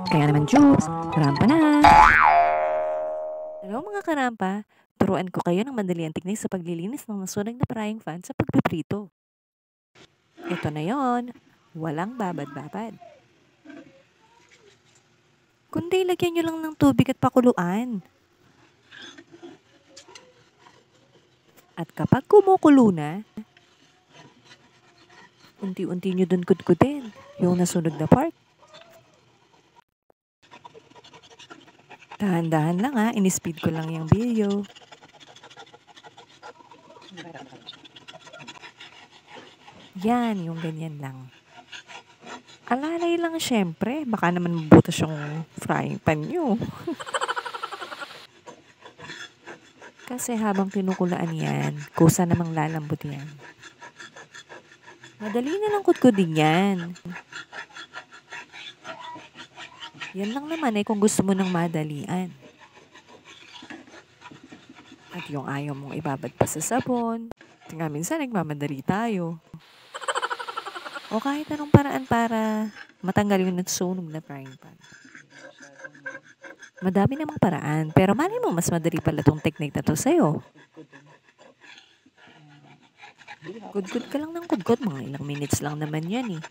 Kaya naman, Jubes, rampa na! Hello mga karampa, turuan ko kayo ng madaliang teknik sa paglilinis ng masunog na frying pan sa pagpiprito. Ito na yon, walang babad-babad. Kundi lagyan nyo lang ng tubig at pakuluan. At kapag kumukulo na, unti-unti nyo dun kudkudin yung nasunog na part. Dahan-dahan lang ha, in-speed ko lang yung video. Yan, yung ganyan lang. Alalay lang syempre, baka naman mabutas yung frying pan nyo. Kasi habang kinukulaan yan, kusa namang lalambot yan. Madali na lang kudkudin yan. Yan lang naman kung gusto mo ng madalian. At yung ayaw mong ibabad pa sa sabon. Nga minsan nagmamadali tayo. O kahit anong paraan para matanggal yung nasunog na frying pan. Madami namang paraan, pero malay mo mas madali pala tong technique na to sa'yo. Kudkod ka lang ng kudkod, mga ilang minutes lang naman yan eh.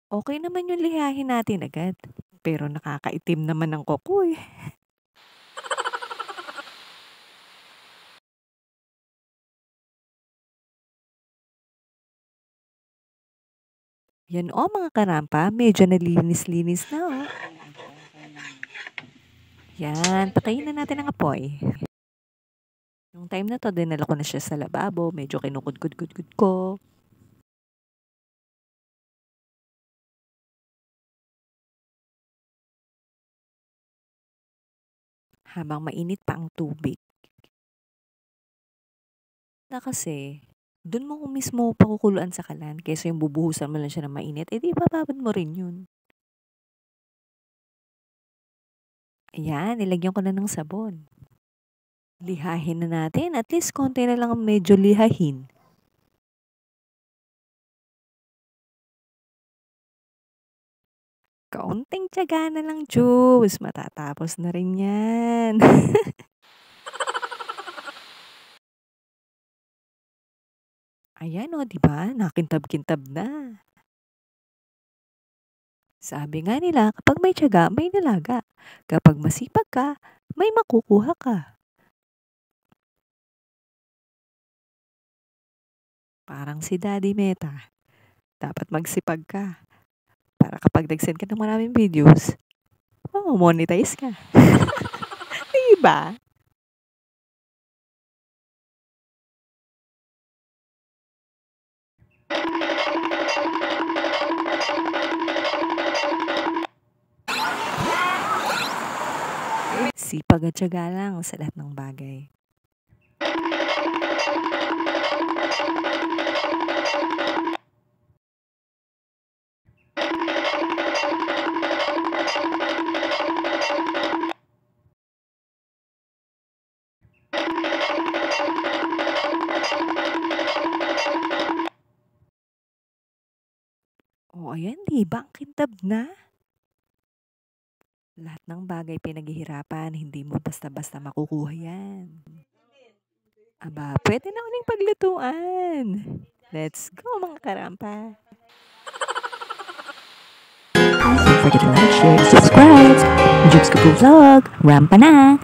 Okay naman yung lihahin natin agad. Pero nakakaitim naman ang kuko eh. Yan o mga karampa, medyo nalinis-linis na o. Yan, patayin na natin ang apoy. Nung time na to, dinala ko na siya sa lababo. Medyo kinukudkud-kudkud ko. Habang mainit pa ang tubig. Na kasi, dun mo mismo pakukuluan sa kalan, kaysa yung bubuhusan mo lang siya ng mainit, di bababad mo rin yun. Ayan, nilagyan ko na ng sabon. Lihahin na natin, at least konti na lang ang medyo lihahin. Kaunting tiyaga na lang, Diyos. Matatapos na rin yan. Ayan o, diba? Nakintab-kintab na. Sabi nga nila, kapag may tiyaga, may nilaga. Kapag masipag ka, may makukuha ka. Parang si Daddy Meta. Dapat magsipag ka. Para kapag nag-send ka ng maraming videos, monetize ka. Diba? Sipag at tiyaga lang sa lahat ng bagay. O ayan, diba? Ang kintab na. Lahat ng bagay pinaghihirapan, hindi mo basta-basta makukuha yan. Aba, pwede na uling paglutuan. Let's go mga karampa. Please don't forget to like, share, and subscribe. Jukes Kapu Vlog, rampa na!